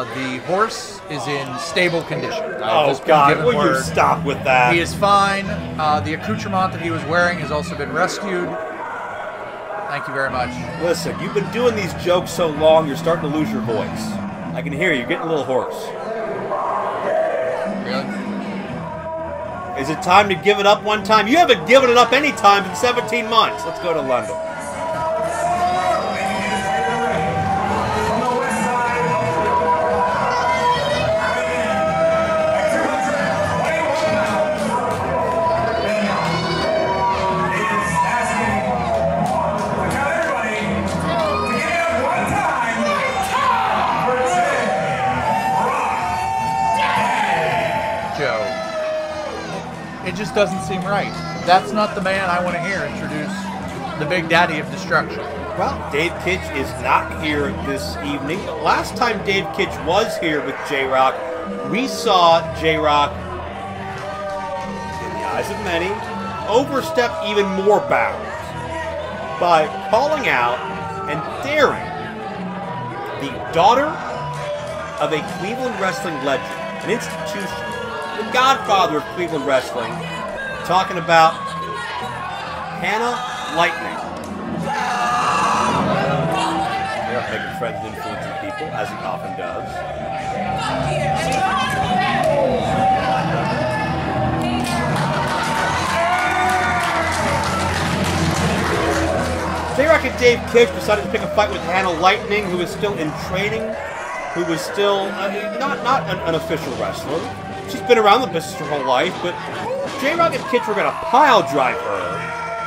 The horse is in stable condition. Oh, God, will you stop with that? He is fine. The accoutrement that he was wearing has also been rescued. Thank you very much. Listen, you've been doing these jokes so long, you're starting to lose your voice. I can hear you. You're getting a little hoarse. Really? Is it time to give it up one time? You haven't given it up any time in 17 months. Let's go to London. It just doesn't seem right. That's not the man I want to hear introduce the Big Daddy of Destruction. Well, Dave Kitch is not here this evening. But last time Dave Kitch was here with J-Rocc, we saw J-Rocc, in the eyes of many, overstep even more bounds by calling out and daring the daughter of a Cleveland wrestling legend, an institution, the godfather of Cleveland wrestling, talking about Hannah Lightning. They're making friends and influencing people, as he often does. J-Rocc and Dave Kitch decided to pick a fight with Hannah Lightning, who is still in training, who is still not an official wrestler. She's been around the business her whole life, but J-Rocc and Kitch were going to pile drive her,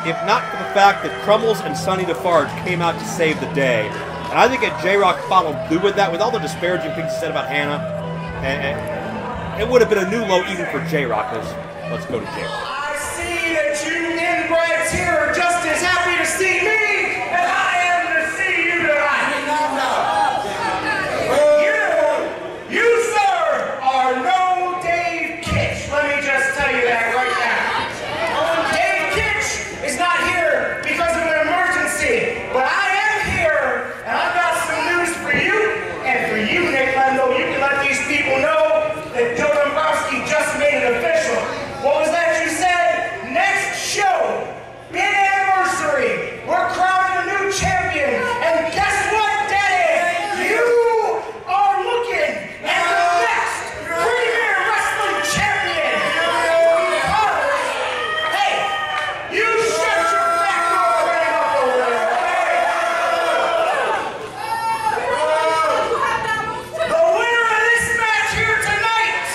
if not for the fact that Crumbles and Sonny Defarge came out to save the day. And I think that J-Rocc followed through with that, with all the disparaging things he said about Hannah. And it would have been a new low even for J-Rocc. Let's go to J-Rocc. I see that you inbreds here are just as happy to see me as I am to see you tonight. You, sir, are no Dave Kitch. Let me just tell you that right now. Dave Kitch is not here because of an emergency, but I am here, and I've got some news for you, and for you, Nick Lendo. You can let these people know that Joe Dombrowski just made it official. What was that you said? Next show, big anniversary. We're crowning a new champion, and guess what, Daddy? You are looking at the next premier wrestling champion. Hey, you shut your back door right up over there. The winner of this match here tonight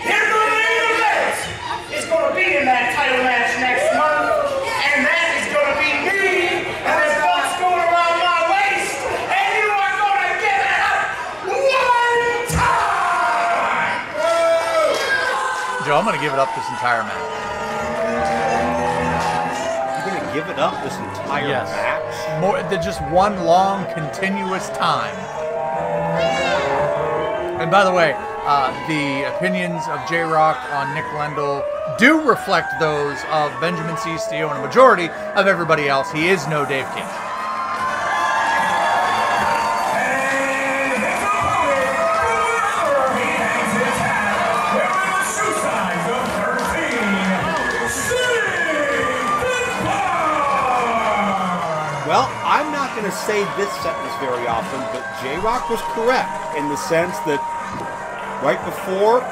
in the main event is going to be in that title match next month, and that is going to be me, and this belt's going around my waist, and you are going to give it up one time! Joe, I'm going to give it up this entire match. You're going to give it up this entire match? More than just one long, continuous time. And by the way, the opinions of J-Rocc on Nick Lendl do reflect those of Benjamin C. Steele and a majority of everybody else. He is no Dave Kitch. Well, I'm not going to say this sentence very often, but J-Rocc was correct in the sense that right before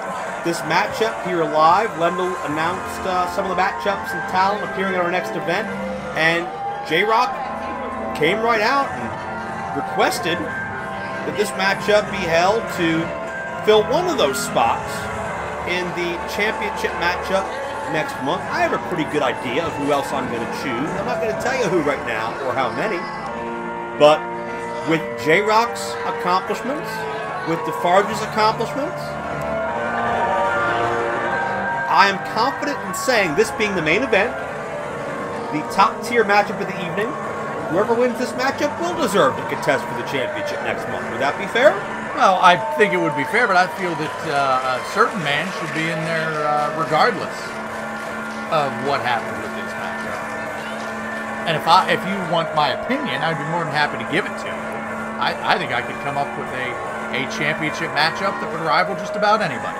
this matchup here live, Lendl announced some of the matchups and talent appearing at our next event, and J-Rocc came right out and requested that this matchup be held to fill one of those spots in the championship matchup next month. I have a pretty good idea of who else I'm going to choose. I'm not going to tell you who right now or how many, but with J-Rocc's accomplishments, with Defarge's accomplishments, I am confident in saying, this being the main event, the top-tier matchup of the evening, whoever wins this matchup will deserve to contest for the championship next month. Would that be fair? Well, I think it would be fair, but I feel that a certain man should be in there regardless of what happened with this matchup. And if you want my opinion, I'd be more than happy to give it to you. I think I could come up with a a championship matchup that would rival just about anybody.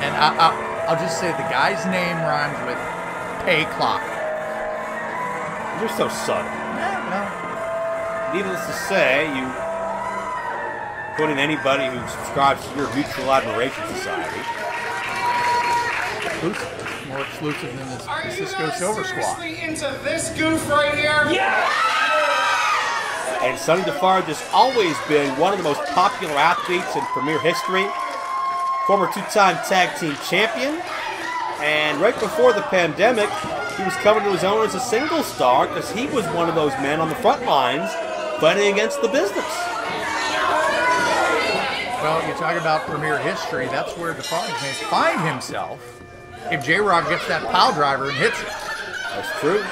And I'll just say the guy's name rhymes with pay clock. You're so subtle. Yeah, well, Needless to say, you put in anybody who subscribes to your Mutual Admiration Society. exclusive. More exclusive than this Cisco Silver Squad. Into this goof right here. Yeah! And Sonny Defarge has always been one of the most popular athletes in Premier history. Former two-time tag team champion. And right before the pandemic, he was coming to his own as a single star because he was one of those men on the front lines fighting against the business. Well, you talk about Premier history, that's where Defarge may find himself if J-Rocc gets that pile driver and hits it. That's true.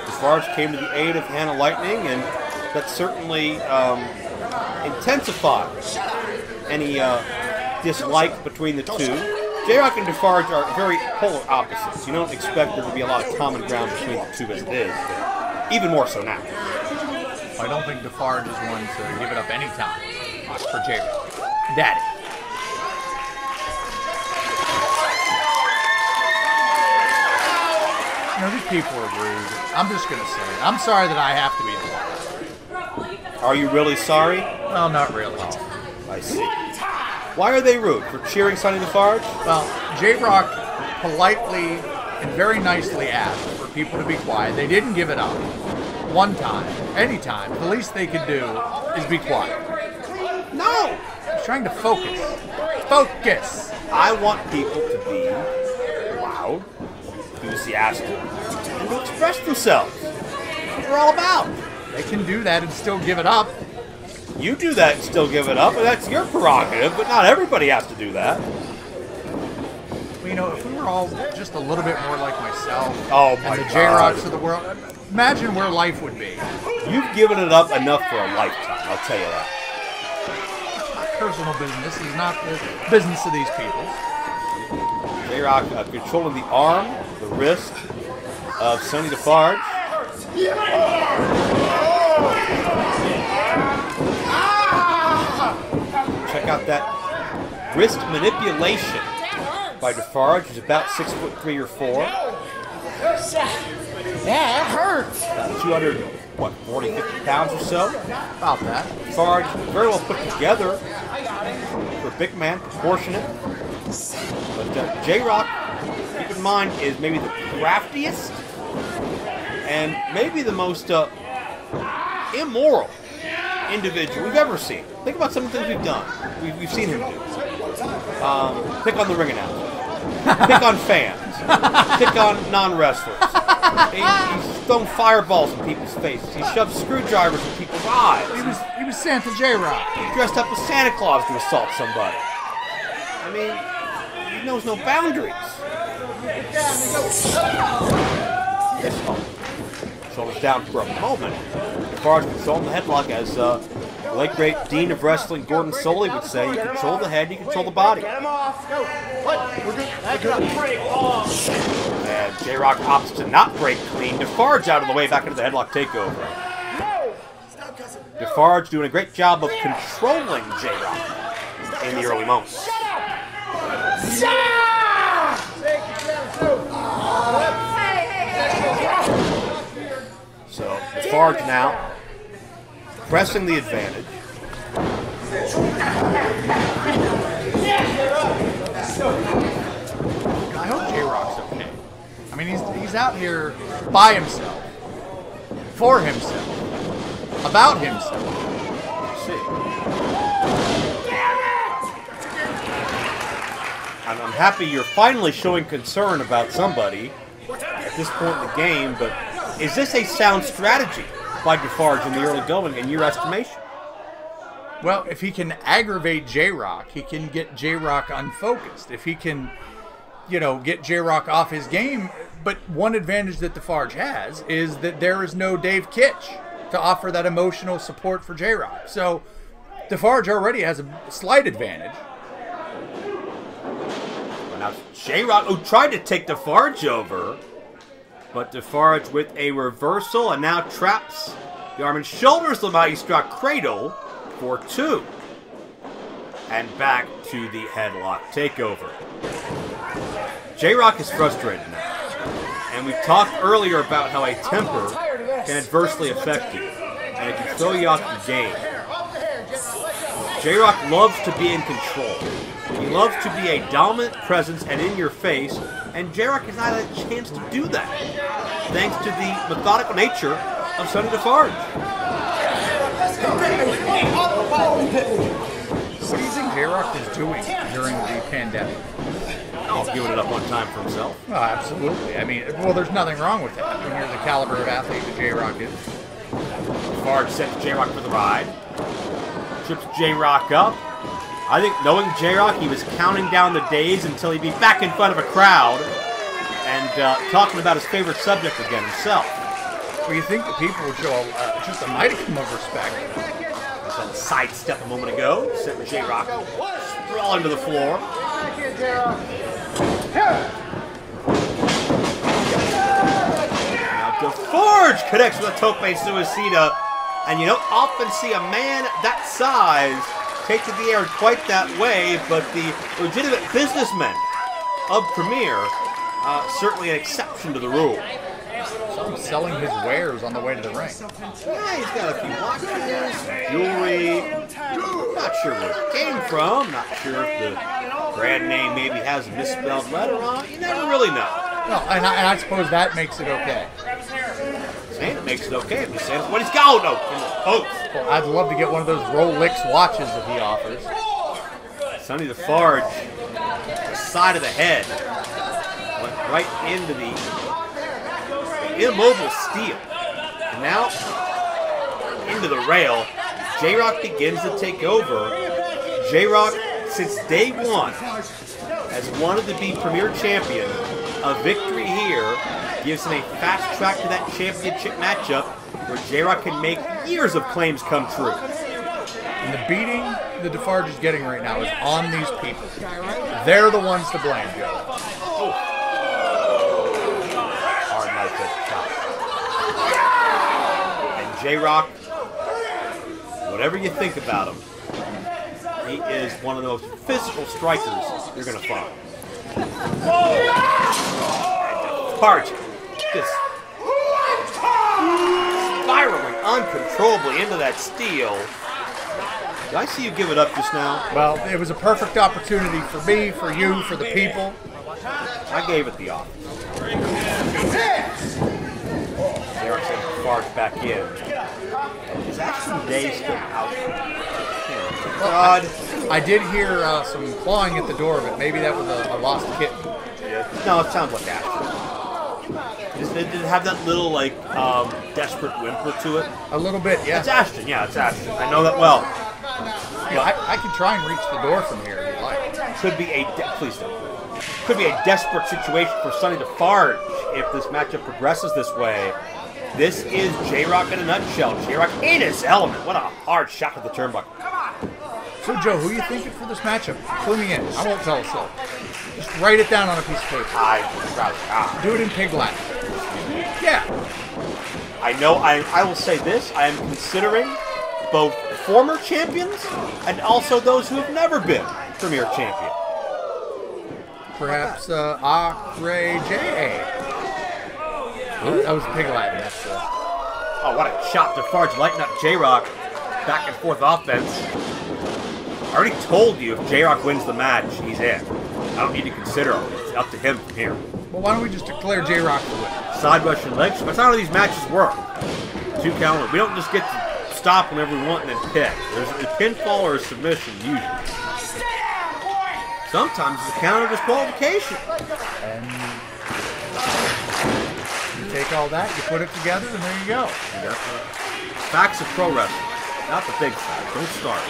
Defarge came to the aid of Hannah Lightning, and that certainly intensified any dislike between the two. J-Rocc and Defarge are very polar opposites. You don't expect there to be a lot of common ground between the two as it is, but even more so now. I don't think Defarge is one to give it up any time for J-Rocc. Daddy. You know, these people are rude. I'm just going to say it. I'm sorry that I have to be the one. Are you really sorry? Well, not really. I see. Why are they rude? For cheering Sonny Defarge? Well, J-Rocc politely and very nicely asked for people to be quiet. They didn't give it up. One time, any time, the least they could do is be quiet. No! He's trying to focus. Focus! I want people to be loud, enthusiastic, and to express themselves. That's what we're all about. They can do that and still give it up. You do that and still give it up, and that's your prerogative, but not everybody has to do that. Well, you know, if we were all just a little bit more like myself Oh my and the God. J-Roccs of the world, imagine where life would be. You've given it up enough for a lifetime, I'll tell you that. Personal business is not the business of these people. J-Rocc controlling the arm, the wrist of Sonny Defarge. Check out that wrist manipulation by Defarge, who's about 6'3" or 4. Yeah, it hurts. 40, 50 pounds or so. About that. Defarge very well put together for a big man, proportionate. But J-Rocc, keep in mind, is maybe the craftiest and maybe the most immoral individual we've ever seen. Think about some of the things we've done. We've seen him do. Pick on the ring announcer. Pick on fans. Pick on non-wrestlers. He's thrown fireballs in people's faces. He shoved screwdrivers in people's eyes. He was Santa J-Rocc. He dressed up as Santa Claus to assault somebody. I mean, he knows no boundaries. Shoulders down for a moment. Defarge controlling the headlock, as the late great Dean of Wrestling Gordon Soley would say, you control the head, you control the body. Get him off. Go. What? We're good. That's a break. And J-Rocc opts to not break clean. Defarge out of the way, back into the headlock takeover. Defarge doing a great job of controlling J-Rocc in the early moments. So Defarge now pressing the advantage. I hope J-Rocc's okay. I mean, he's out here by himself, for himself, about himself. Let's see. I'm happy you're finally showing concern about somebody at this point in the game, but is this a sound strategy by Defarge in the early going, in your estimation? Well, if he can aggravate J-Rocc, he can get J-Rocc unfocused. If he can, you know, get J-Rocc off his game. But one advantage that Defarge has is that there is no Dave Kitch to offer that emotional support for J-Rocc. So Defarge already has a slight advantage. Well, now J-Rocc, who tried to take Defarge over, but Defarge with a reversal and now traps the arm and shoulders the Mighty Struck Cradle for 2. And back to the headlock takeover. J-Rocc is frustrated now. And we've talked earlier about how a temper can adversely affect you. And it can throw you off your game. J-Rocc loves to be in control. He loves to be a dominant presence and in your face. And J-Rocc has not had a chance to do that. Thanks to the methodical nature of Sonny Defarge. What do you think J-Rocc is doing during the pandemic? He's giving it up one time for himself. Oh, absolutely. I mean, well, there's nothing wrong with that when you're the caliber of athlete that J-Rocc is. Defarge sets J-Rocc for the ride. Trips J-Rocc up. I think knowing J-Rocc, he was counting down the days until he'd be back in front of a crowd and talking about his favorite subject again, himself. Well, you think the people would show just a modicum of respect. That sidestep a moment ago, sent J-Rocc sprawling to the floor. Now Defarge connects with a tope suicida, and you don't often see a man that size take to the air quite that way, but the legitimate businessmen of Premier, certainly an exception to the rule. Someone's selling his wares on the way to the ring. Yeah, he's got a few watches, jewelry. Not sure where it came from. Not sure if the brand name maybe has a misspelled letter on it. You never really know. No, and I suppose that makes it okay. Saying it makes it okay. I'm just saying what he's got. No, in the post. Well, I'd love to get one of those Rolex watches that he offers. Sonny Defarge, the side of the head, went right into the immobile steel. And now, into the rail, J-Rocc begins to take over. J-Rocc, since day one, has wanted to be Premier Champion. A victory here gives him a fast track to that championship matchup where J-Rocc can make years of claims come true. And the beating the Defarge is getting right now is on these people. They're the ones to blame, Joe. Oh. Hard knife at the top. And J-Rocc, whatever you think about him, he is one of the most physical strikers you're going to find. And Defarge just spiraling uncontrollably into that steel. Did I see you give it up just now? Well, it was a perfect opportunity for me, for you, for the people. I gave it the offer. J-Rocc sends Defarge back in. Is Ashton Day still out? God. I did hear some clawing at the door, but maybe that was a lost kitten. No, it sounds like Ashton. Did it have that little, like, desperate whimper to it? A little bit, yeah. It's Ashton, yeah, it's Ashton. I know that well. Yeah, I can try and reach the door from here if you like. Could be please don't. Could be a desperate situation for Sonny Defarge if this matchup progresses this way. This is J-Rocc in a nutshell. J-Rocc in his element. What a hard shot to the turnbuckle. So, Joe, who are you thinking for this matchup? Clue me in. I won't tell a soul. Just write it down on a piece of paper. I would rather not. Do it in pig Latin. Yeah. I know. I will say this. I am considering both former champions and also those who have never been Premier Champion. Perhaps Acre J.A. That was pig Latin. That's Oh, what a shot. Defarge lighting up J-Rocc. Back and forth offense. I already told you if J-Rocc wins the match, he's in. I don't need to consider him. It's up to him from here. Well, why don't we just declare J-Rocc the winner? Side rush and leg. That's not how these matches work. 2 count. We don't just get to stop whenever we want and then pick. There's a pinfall or a submission usually. Sometimes it's a counter disqualification. And you take all that, you put it together, and there you go. Facts of pro wrestling. Not the big fact. Don't start.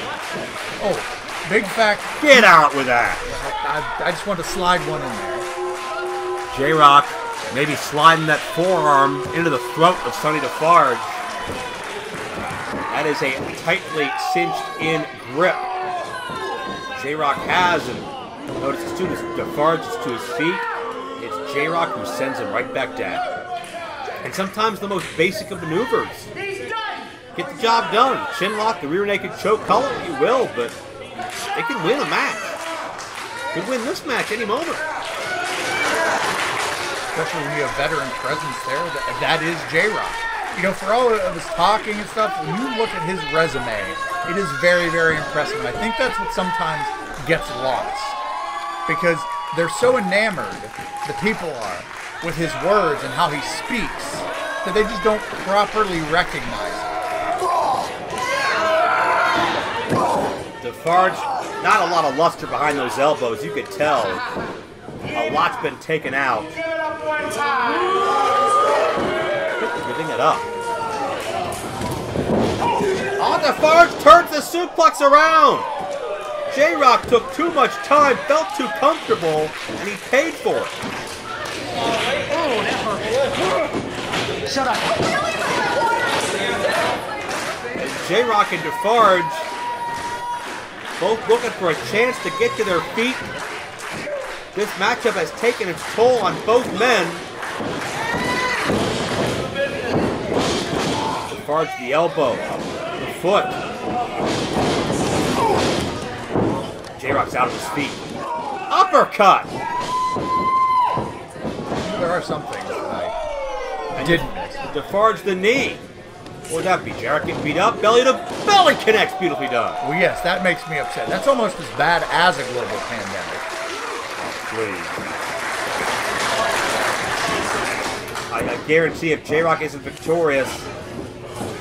Oh, big fact. Get out with that. I just want to slide one in there. J-Rocc maybe sliding that forearm into the throat of Sonny Defarge. That is a tightly cinched in grip. J-Rocc has, and notice as soon as Defarge is to his feet, it's J-Rocc who sends him right back down. And sometimes the most basic of maneuvers. Get the job done. Chin lock, the rear naked choke, call it what you will, but they can win a match. Could win this match any moment. Especially when you have veteran presence there. That is J-Rocc. You know, for all of his talking and stuff, when you look at his resume, it is very, very impressive. And I think that's what sometimes gets lost. Because they're so enamored, the people are, with his words and how he speaks, that they just don't properly recognize it. Defarge, not a lot of luster behind those elbows. You could tell a lot's been taken out. Giving it up. Oh, Defarge turns the suplex around. J-Rocc took too much time, felt too comfortable, and he paid for it. Oh, that hurt. Shut up. And J-Rocc and Defarge both looking for a chance to get to their feet. This matchup has taken its toll on both men. Defarge the elbow, the foot. J-Rocc's out of his feet. Uppercut! There are some things that I didn't miss. Defarge the knee. What would that be? J-Rocc getting beat up? Belly to belly connects. Beautifully done. Well, yes, that makes me upset. That's almost as bad as a global pandemic. Please. I guarantee if J-Rocc isn't victorious,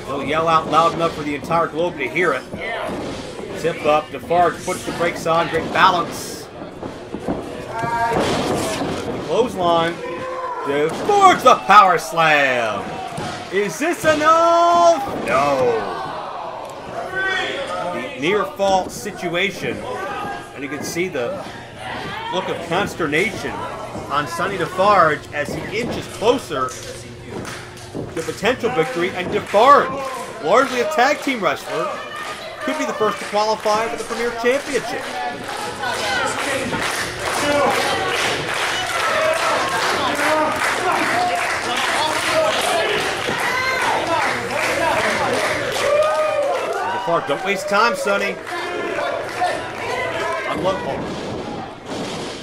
he'll yell out loud enough for the entire globe to hear it. Tip up. Defarge puts the brakes on. Great balance. The clothesline. Defarge the power slam. Is this enough? No. The near fall situation. And you can see the look of consternation on Sonny Defarge as he inches closer to potential victory. And Defarge, largely a tag team wrestler, could be the first to qualify for the Premier Championship. Defarge, don't waste time, Sonny.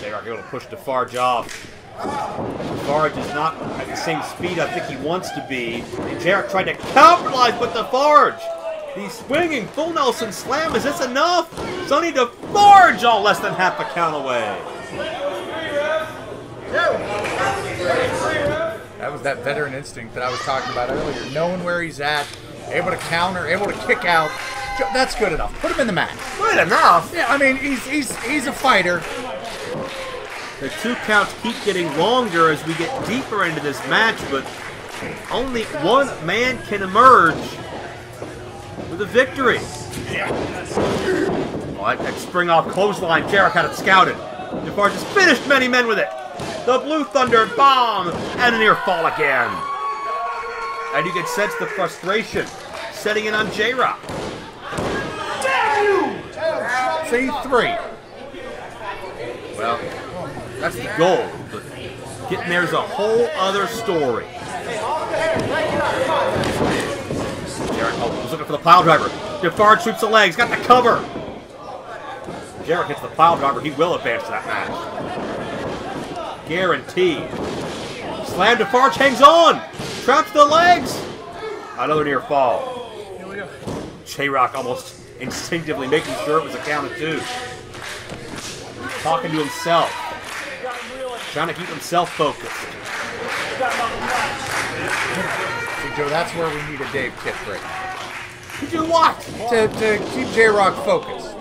J-Rocc able to push Defarge off. Defarge is not at the same speed I think he wants to be. And J-Rocc tried to capitalize, but Defarge, the swinging full Nelson slam, is this enough? Sonny Defarge all less than half a count away. That was that veteran instinct that I was talking about earlier. Knowing where he's at, able to counter, able to kick out. That's good enough. Put him in the match. Good enough? Yeah, I mean, he's a fighter. The 2 counts keep getting longer as we get deeper into this match, but only one man can emerge with a victory. Oh, that spring off clothesline, J-Rocc had it scouted. Defarge has finished many men with it. The Blue Thunder bomb and a near fall again. And you can sense the frustration setting in on J-Rocc. See, 3. Well, that's the goal, but getting there's a whole other story. J-Rocc was looking for the pile driver. Defarge sweeps the legs, got the cover. J-Rocc hits the pile driver, he will advance to that match. Guaranteed. Slam, Defarge hangs on. Traps the legs. Another near fall. Here we go. J-Rocc almost instinctively making sure it was a count of 2. Talking to himself. Trying to keep himself focused. See, Joe, that's where we need a Dave Kitt break. To do what? To keep J-Rocc focused.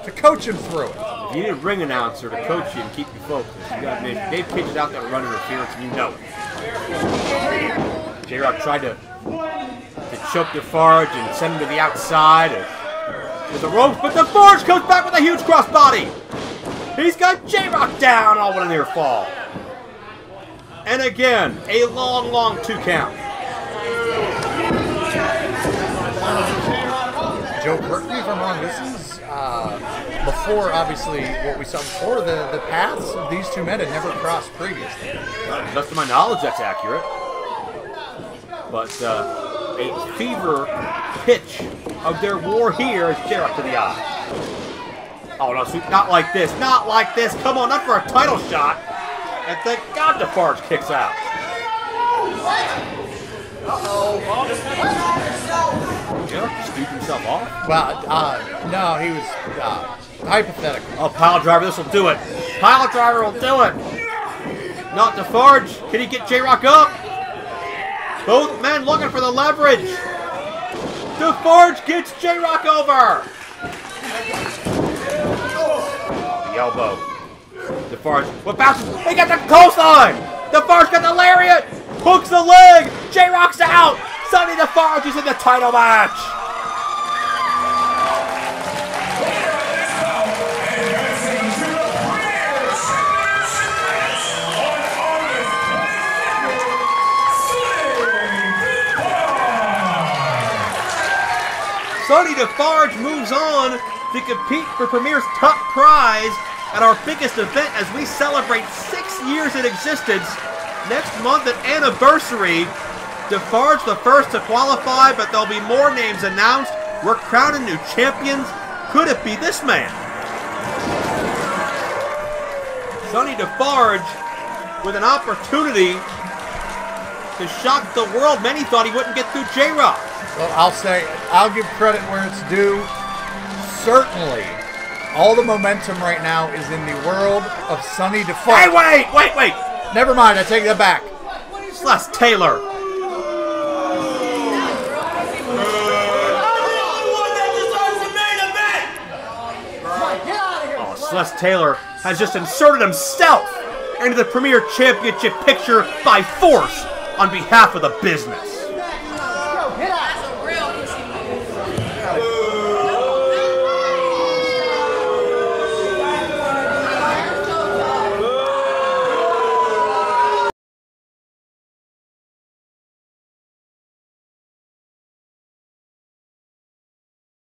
To coach him through it. If you need a ring announcer to coach you and keep you focused, you got Dave Kitt is out there running interference, and you know it. J-Rocc tried to choke Defarge and send him to the outside with the ropes, but Defarge comes back with a huge crossbody. He's got J-Rocc down, all with a near fall. And again, a long, long 2 count. Joe, correct me if I'm wrong, this is before, obviously, what we saw before. The paths of these 2 men had never crossed previously. To the best of my knowledge, that's accurate. But a fever pitch of their war here is J-Rocc to the eye. Oh, no, sweet. Not like this. Not like this. Come on, not for a title shot. And thank God Defarge kicks out. Yeah, scooped himself off. Well, no, he was hypothetical. Oh, pile driver, this will do it. Pile driver will do it. Not Defarge. Can he get J-Rocc up? Both men looking for the leverage. Defarge gets J-Rocc over. The elbow. Defarge. What bounces? He got the clothesline. Defarge got the lariat. Hooks the leg. J-Rocc's out. Sonny Defarge is in the title match. Sonny Defarge moves on to compete for Premier's top prize at our biggest event as we celebrate 6 years in existence. Next month at anniversary, Defarge the first to qualify, but there'll be more names announced. We're crowning new champions. Could it be this man? Sonny Defarge with an opportunity to shock the world. Many thought he wouldn't get through J-Rocc. Well, I'll give credit where it's due. Certainly, all the momentum right now is in the world of Sonny Defarge. Hey, wait! Never mind, I take that back. Celeste Taylor. Oh, Celeste Taylor has just inserted himself into the Premier Championship picture by force on behalf of the business.